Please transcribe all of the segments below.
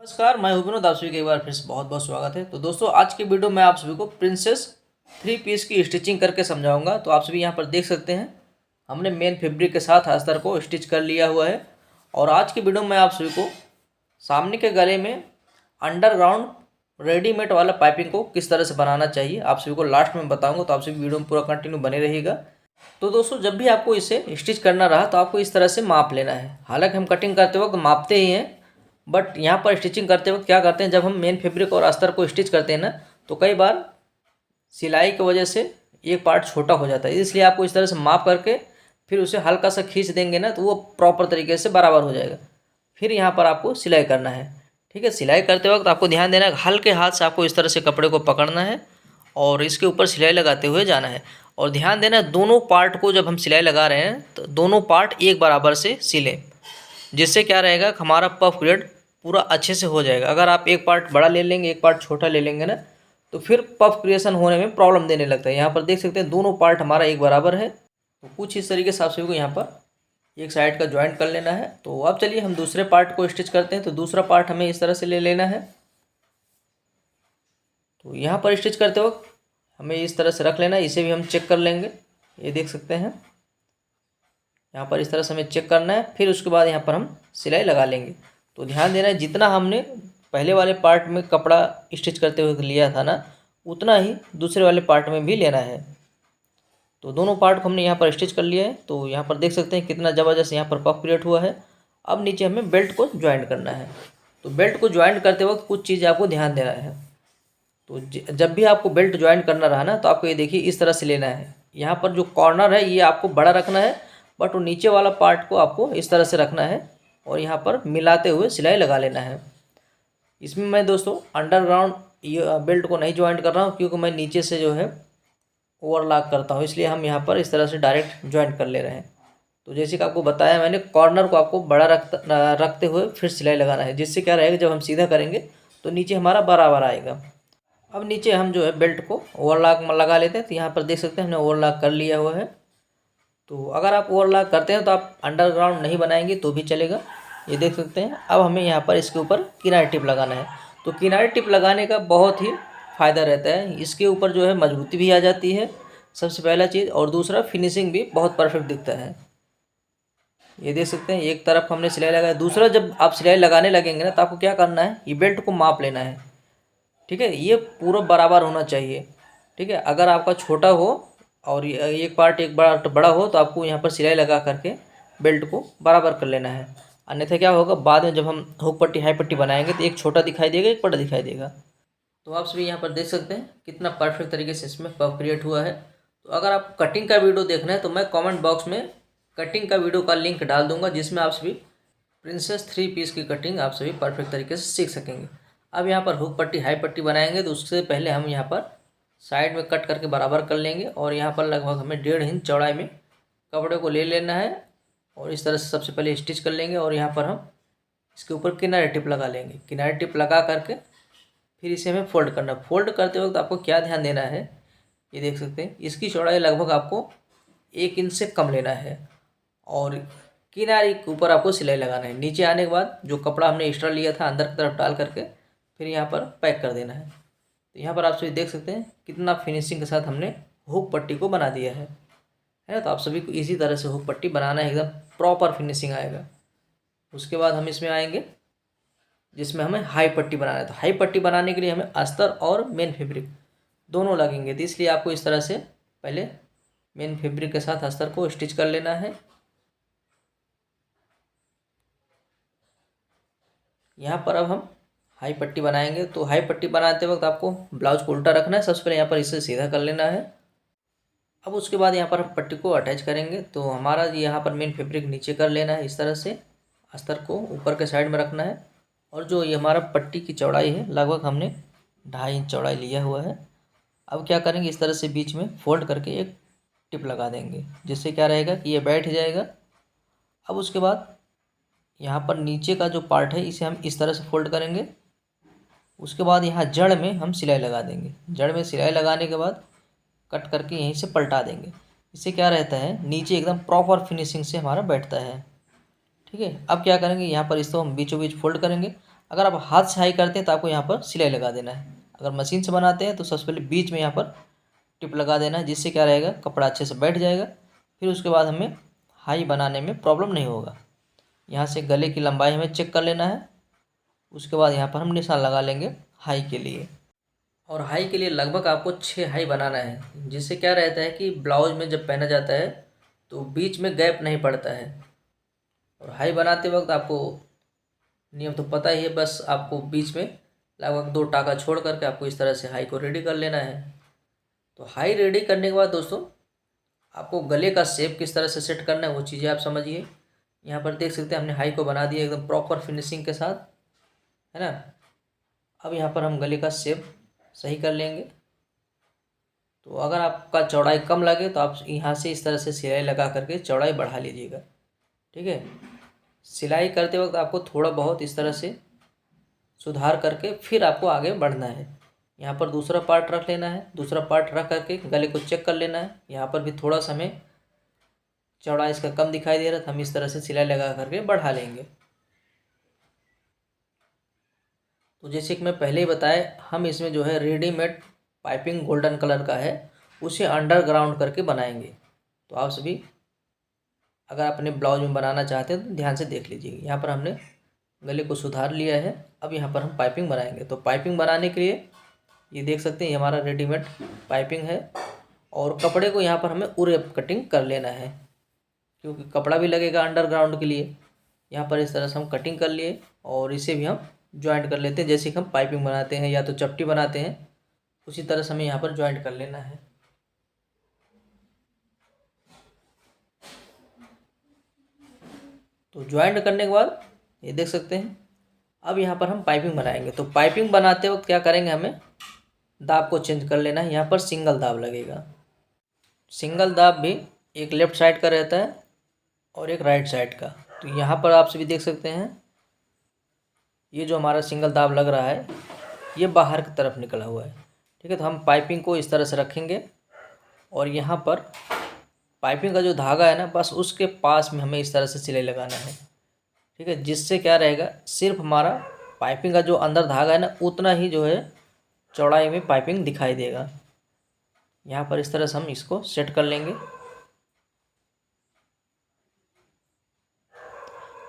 नमस्कार, मैं हूं विनोद। आप सभी का एक बार फिर से बहुत बहुत स्वागत है। तो दोस्तों, आज की वीडियो में आप सभी को प्रिंसेस 3 पीस की स्टिचिंग करके समझाऊंगा। तो आप सभी यहां पर देख सकते हैं, हमने मेन फैब्रिक के साथ अस्तर को स्टिच कर लिया हुआ है। और आज की वीडियो में आप सभी को सामने के गले में अंडरग्राउंड रेडीमेड वाला पाइपिंग को किस तरह से बनाना चाहिए, आप सभी को लास्ट में बताऊँगा। तो आप सभी वीडियो में पूरा कंटिन्यू बने रहिएगा। तो दोस्तों, जब भी आपको इसे स्टिच करना रहा तो आपको इस तरह से माप लेना है। हालांकि हम कटिंग करते वक्त मापते ही हैं, बट यहाँ पर स्टिचिंग करते वक्त क्या करते हैं, जब हम मेन फैब्रिक और अस्तर को स्टिच करते हैं ना, तो कई बार सिलाई की वजह से एक पार्ट छोटा हो जाता है। इसलिए आपको इस तरह से माप करके फिर उसे हल्का सा खींच देंगे ना, तो वो प्रॉपर तरीके से बराबर हो जाएगा। फिर यहाँ पर आपको सिलाई करना है। ठीक है, सिलाई करते वक्त आपको ध्यान देना है, हल्के हाथ से आपको इस तरह से कपड़े को पकड़ना है और इसके ऊपर सिलाई लगाते हुए जाना है। और ध्यान देना, दोनों पार्ट को जब हम सिलाई लगा रहे हैं तो दोनों पार्ट एक बराबर से सिलें, जिससे क्या रहेगा, हमारा पफ क्रिएट पूरा अच्छे से हो जाएगा। अगर आप एक पार्ट बड़ा ले लेंगे, एक पार्ट छोटा ले लेंगे ना, तो फिर पफ क्रिएशन होने में प्रॉब्लम देने लगता है। यहाँ पर देख सकते हैं, दोनों पार्ट हमारा एक बराबर है। तो कुछ इस तरीके से आप सभी को यहाँ पर एक साइड का ज्वाइंट कर लेना है। तो अब चलिए हम दूसरे पार्ट को स्टिच करते हैं। तो दूसरा पार्ट हमें इस तरह से ले लेना है। तो यहाँ पर स्टिच करते वक्त हमें इस तरह से रख लेना है। इसे भी हम चेक कर लेंगे, ये देख सकते हैं। यहाँ पर इस तरह से हमें चेक करना है। फिर उसके बाद यहाँ पर हम सिलाई लगा लेंगे। तो ध्यान देना है, जितना हमने पहले वाले पार्ट में कपड़ा स्टिच करते हुए लिया था ना, उतना ही दूसरे वाले पार्ट में भी लेना है। तो दोनों पार्ट को हमने यहाँ पर स्टिच कर लिया है। तो यहाँ पर देख सकते हैं कितना ज़बरदस्त यहाँ पर पफ क्रिएट हुआ है। अब नीचे हमें बेल्ट को ज्वाइंट करना है। तो बेल्ट को ज्वाइंट करते वक्त कुछ चीज़ आपको ध्यान देना है। तो जब भी आपको बेल्ट ज्वाइंट करना रहा ना, तो आपको ये देखिए इस तरह से लेना है। यहाँ पर जो कॉर्नर है ये आपको बड़ा रखना है, बट वो नीचे वाला पार्ट को आपको इस तरह से रखना है और यहाँ पर मिलाते हुए सिलाई लगा लेना है। इसमें मैं दोस्तों अंडरग्राउंड ये बेल्ट को नहीं ज्वाइंट कर रहा हूँ, क्योंकि मैं नीचे से जो है ओवरलॉक करता हूँ, इसलिए हम यहाँ पर इस तरह से डायरेक्ट ज्वाइंट कर ले रहे हैं। तो जैसे कि आपको बताया मैंने, कॉर्नर को आपको बड़ा रखते हुए फिर सिलाई लगाना है, जिससे क्या रहेगा, जब हम सीधा करेंगे तो नीचे हमारा बराबर आएगा। अब नीचे हम जो है बेल्ट को ओवरलॉक लगा लेते हैं। तो यहाँ पर देख सकते हैं हमने ओवरलॉक कर लिया हुआ है। तो अगर आप ओवरलॉक करते हैं तो आप अंडरग्राउंड नहीं बनाएंगे तो भी चलेगा, ये देख सकते हैं। अब हमें यहाँ पर इसके ऊपर किनारी टिप लगाना है। तो किनारी टिप लगाने का बहुत ही फ़ायदा रहता है, इसके ऊपर जो है मजबूती भी आ जाती है, सबसे पहला चीज़, और दूसरा फिनिशिंग भी बहुत परफेक्ट दिखता है। ये देख सकते हैं, एक तरफ हमने सिलाई लगाया। दूसरा, जब आप सिलाई लगाने लगेंगे ना, तो आपको क्या करना है, ये बेल्ट को माप लेना है। ठीक है, ये पूरा बराबर होना चाहिए। ठीक है, अगर आपका छोटा हो और एक पार्ट एक बड़ा हो, तो आपको यहाँ पर सिलाई लगा करके बेल्ट को बराबर कर लेना है। अन्यथा क्या होगा, बाद में जब हम हुक पट्टी हाई पट्टी बनाएंगे तो एक छोटा दिखाई देगा, एक बड़ा दिखाई देगा। तो आप सभी यहाँ पर देख सकते हैं कितना परफेक्ट तरीके से इसमें पफ क्रिएट हुआ है। तो अगर आप कटिंग का वीडियो देखना है तो मैं कॉमेंट बॉक्स में कटिंग का वीडियो का लिंक डाल दूँगा, जिसमें आप सभी प्रिंसेस 3 पीस की कटिंग आप सभी परफेक्ट तरीके से सीख सकेंगे। अब यहाँ पर हुक पट्टी हाई पट्टी बनाएंगे, तो उससे पहले हम यहाँ पर साइड में कट करके बराबर कर लेंगे। और यहाँ पर लगभग हमें 1.5 इंच चौड़ाई में कपड़े को ले लेना है और इस तरह से सबसे पहले स्टिच कर लेंगे। और यहाँ पर हम इसके ऊपर किनारी टिप लगा लेंगे। किनारी टिप लगा करके फिर इसे हमें फोल्ड करना है। फोल्ड करते वक्त आपको क्या ध्यान देना है, ये देख सकते हैं, इसकी चौड़ाई लगभग आपको 1 इंच से कम लेना है और किनारे के ऊपर आपको सिलाई लगाना है। नीचे आने के बाद जो कपड़ा हमने एक्स्ट्रा लिया था अंदर की तरफ डाल करके फिर यहाँ पर पैक कर देना है। तो यहाँ पर आप सभी देख सकते हैं कितना फिनिशिंग के साथ हमने हुक पट्टी को बना दिया है ना। तो आप सभी को इसी तरह से हुक पट्टी बनाना है, एकदम प्रॉपर फिनिशिंग आएगा। उसके बाद हम इसमें आएंगे जिसमें हमें हाई पट्टी बनाना है। तो हाई पट्टी बनाने के लिए हमें अस्तर और मेन फैब्रिक दोनों लगेंगे। तो इसलिए आपको इस तरह से पहले मेन फैब्रिक के साथ अस्तर को स्टिच कर लेना है। यहाँ पर अब हम हाई पट्टी बनाएंगे। तो हाई पट्टी बनाते वक्त आपको ब्लाउज को उल्टा रखना है। सबसे पहले यहाँ पर इसे सीधा कर लेना है। अब उसके बाद यहाँ पर हम पट्टी को अटैच करेंगे। तो हमारा यहाँ पर मेन फैब्रिक नीचे कर लेना है, इस तरह से अस्तर को ऊपर के साइड में रखना है। और जो ये हमारा पट्टी की चौड़ाई है, लगभग हमने 2.5 इंच चौड़ाई लिया हुआ है। अब क्या करेंगे, इस तरह से बीच में फोल्ड करके एक टिप लगा देंगे, जिससे क्या रहेगा कि ये बैठ जाएगा। अब उसके बाद यहाँ पर नीचे का जो पार्ट है इसे हम इस तरह से फोल्ड करेंगे। उसके बाद यहाँ जड़ में हम सिलाई लगा देंगे। जड़ में सिलाई लगाने के बाद कट करके यहीं से पलटा देंगे। इससे क्या रहता है, नीचे एकदम प्रॉपर फिनिशिंग से हमारा बैठता है। ठीक है, अब क्या करेंगे, यहाँ पर इसको हम बीचों बीच फोल्ड करेंगे। अगर आप हाथ से हाई करते हैं तो आपको यहाँ पर सिलाई लगा देना है। अगर मशीन से बनाते हैं तो सबसे पहले बीच में यहाँ पर टिप लगा देना है, जिससे क्या रहेगा, कपड़ा अच्छे से बैठ जाएगा। फिर उसके बाद हमें हाई बनाने में प्रॉब्लम नहीं होगा। यहाँ से गले की लंबाई हमें चेक कर लेना है। उसके बाद यहाँ पर हम निशान लगा लेंगे हाई के लिए। और हाई के लिए लगभग आपको 6 हाई बनाना है, जिससे क्या रहता है कि ब्लाउज में जब पहना जाता है तो बीच में गैप नहीं पड़ता है। और हाई बनाते वक्त आपको नियम तो पता ही है, बस आपको बीच में लगभग 2 टाका छोड़ करके आपको इस तरह से हाई को रेडी कर लेना है। तो हाई रेडी करने के बाद दोस्तों आपको गले का शेप किस तरह से सेट करना है वो चीज़ें आप समझिए। यहाँ पर देख सकते हैं हमने हाई को बना दिया एकदम प्रॉपर फिनिशिंग के साथ, है ना। अब यहाँ पर हम गले का शेप सही कर लेंगे। तो अगर आपका चौड़ाई कम लगे तो आप यहाँ से इस तरह से सिलाई लगा करके चौड़ाई बढ़ा लीजिएगा, ठीक है। सिलाई करते वक्त आपको थोड़ा बहुत इस तरह से सुधार करके फिर आपको आगे बढ़ना है। यहाँ पर दूसरा पार्ट रख लेना है, दूसरा पार्ट रख करके गले को चेक कर लेना है। यहाँ पर भी थोड़ा सा हमें चौड़ा इसका कम दिखाई दे रहा था, हम इस तरह से सिलाई लगा करके बढ़ा लेंगे। तो जैसे कि मैं पहले ही बताया, हम इसमें जो है रेडीमेड पाइपिंग गोल्डन कलर का है, उसे अंडरग्राउंड करके बनाएंगे। तो आप सभी अगर अपने ब्लाउज में बनाना चाहते हैं तो ध्यान से देख लीजिए। यहाँ पर हमने गले को सुधार लिया है। अब यहाँ पर हम पाइपिंग बनाएंगे। तो पाइपिंग बनाने के लिए ये देख सकते हैं, ये हमारा रेडीमेड पाइपिंग है। और कपड़े को यहाँ पर हमें उरे कटिंग कर लेना है, क्योंकि कपड़ा भी लगेगा अंडरग्राउंड के लिए। यहाँ पर इस तरह से हम कटिंग कर लिए और इसे भी हम ज्वाइंट कर लेते हैं। जैसे कि हम पाइपिंग बनाते हैं या तो चपटी बनाते हैं, उसी तरह से हमें यहाँ पर ज्वाइंट कर लेना है। तो ज्वाइंट करने के बाद ये देख सकते हैं, अब यहाँ पर हम पाइपिंग बनाएंगे। तो पाइपिंग बनाते वक्त क्या करेंगे, हमें दाब को चेंज कर लेना है। यहाँ पर सिंगल दाब लगेगा। सिंगल दाब भी एक लेफ्ट साइड का रहता है और एक राइट साइड का। तो यहाँ पर आप सभी देख सकते हैं, ये जो हमारा सिंगल दाब लग रहा है ये बाहर की तरफ निकला हुआ है, ठीक है। तो हम पाइपिंग को इस तरह से रखेंगे और यहाँ पर पाइपिंग का जो धागा है ना, बस उसके पास में हमें इस तरह से सिलाई लगाना है, ठीक है। जिससे क्या रहेगा, सिर्फ हमारा पाइपिंग का जो अंदर धागा है ना, उतना ही जो है चौड़ाई में पाइपिंग दिखाई देगा। यहाँ पर इस तरह से हम इसको सेट कर लेंगे।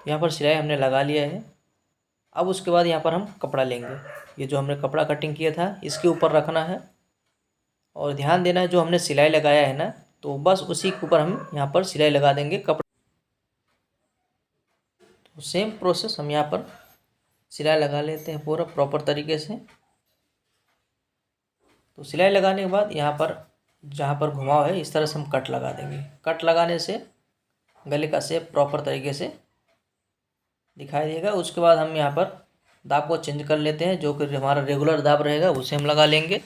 यहाँ पर सिलाई हमने लगा लिया है। अब उसके बाद यहाँ पर हम कपड़ा लेंगे। ये जो हमने कपड़ा कटिंग किया था इसके ऊपर रखना है और ध्यान देना है, जो हमने सिलाई लगाया है ना, तो बस उसी के ऊपर हम यहाँ पर सिलाई लगा देंगे कपड़ा। तो सेम प्रोसेस हम यहाँ पर सिलाई लगा लेते हैं पूरा प्रॉपर तरीके से। तो सिलाई लगाने के बाद यहाँ पर जहाँ पर घुमाव है इस तरह से हम कट लगा देंगे। कट लगाने से गले का शेप प्रॉपर तरीके से दिखाई देगा। उसके बाद हम यहाँ पर दाब को चेंज कर लेते हैं, जो कि हमारा रेगुलर दाब रहेगा उसे हम लगा लेंगे।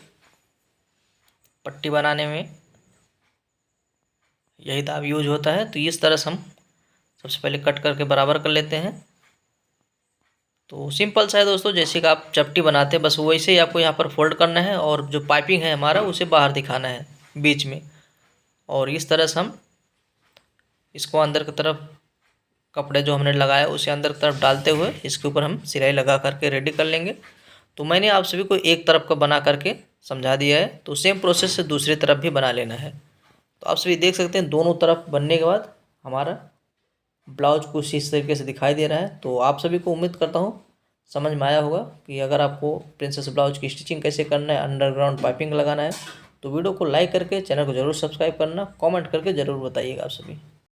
पट्टी बनाने में यही दाब यूज होता है। तो इस तरह से हम सबसे पहले कट करके बराबर कर लेते हैं। तो सिंपल सा है दोस्तों, जैसे कि आप चपटी बनाते हैं बस वैसे ही आपको यहाँ पर फोल्ड करना है और जो पाइपिंग है हमारा उसे बाहर दिखाना है बीच में। और इस तरह से हम इसको अंदर की तरफ, कपड़े जो हमने लगाया उसे अंदर की तरफ डालते हुए इसके ऊपर हम सिलाई लगा करके रेडी कर लेंगे। तो मैंने आप सभी को एक तरफ का बना करके समझा दिया है। तो सेम प्रोसेस से दूसरी तरफ भी बना लेना है। तो आप सभी देख सकते हैं, दोनों तरफ बनने के बाद हमारा ब्लाउज कुछ इस तरीके से दिखाई दे रहा है। तो आप सभी को उम्मीद करता हूँ समझ में आया होगा कि अगर आपको प्रिंसेस ब्लाउज की स्टिचिंग कैसे करना है, अंडरग्राउंड पाइपिंग लगाना है, तो वीडियो को लाइक करके चैनल को ज़रूर सब्सक्राइब करना, कमेंट करके ज़रूर बताइएगा आप सभी।